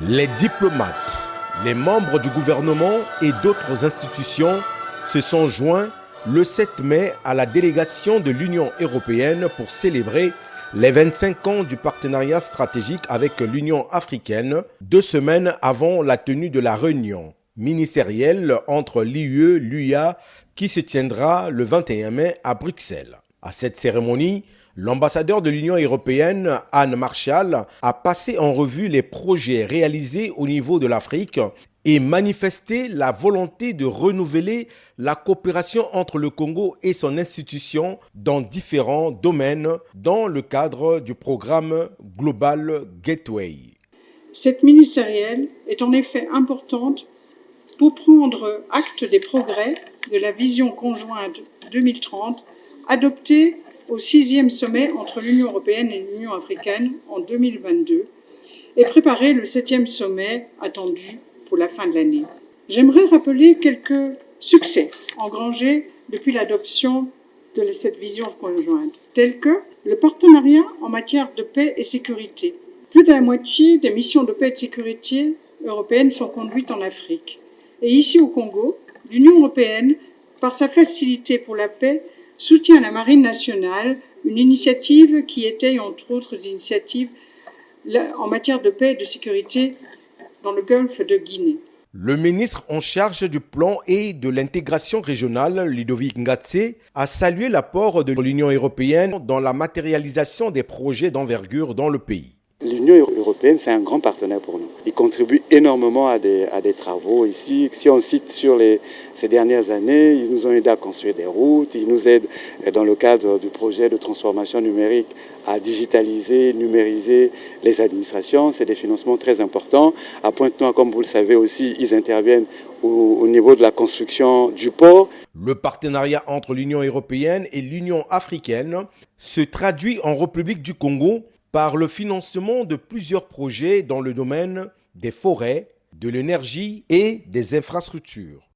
Les diplomates, les membres du gouvernement et d'autres institutions se sont joints le 7 mai à la délégation de l'Union européenne pour célébrer les 25 ans du partenariat stratégique avec l'Union africaine, 2 semaines avant la tenue de la réunion ministérielle entre l'UE et l'UA qui se tiendra le 21 mai à Bruxelles. À cette cérémonie, l'ambassadeur de l'Union européenne, Anne Marshall, a passé en revue les projets réalisés au niveau de l'Afrique et manifesté la volonté de renouveler la coopération entre le Congo et son institution dans différents domaines dans le cadre du programme Global Gateway. Cette ministérielle est en effet importante pour prendre acte des progrès de la vision conjointe 2030 adoptée au 6e sommet entre l'Union européenne et l'Union africaine en 2022 et préparer le 7e sommet attendu pour la fin de l'année. J'aimerais rappeler quelques succès engrangés depuis l'adoption de cette vision conjointe, tels que le partenariat en matière de paix et sécurité. Plus de la moitié des missions de paix et de sécurité européennes sont conduites en Afrique. Et ici au Congo, l'Union européenne, par sa facilité pour la paix, soutient la Marine nationale, une initiative qui étaye entre autres initiatives en matière de paix et de sécurité dans le golfe de Guinée. Le ministre en charge du plan et de l'intégration régionale, Ludovic Ngatse, a salué l'apport de l'Union européenne dans la matérialisation des projets d'envergure dans le pays. L'Union européenne, c'est un grand partenaire pour nous. Il contribue énormément à des travaux ici. Si on cite sur ces dernières années, ils nous ont aidé à construire des routes, ils nous aident dans le cadre du projet de transformation numérique à digitaliser, numériser les administrations. C'est des financements très importants. À Pointe-Noire, comme vous le savez aussi, ils interviennent au niveau de la construction du port. Le partenariat entre l'Union européenne et l'Union africaine se traduit en République du Congo par le financement de plusieurs projets dans le domaine des forêts, de l'énergie et des infrastructures.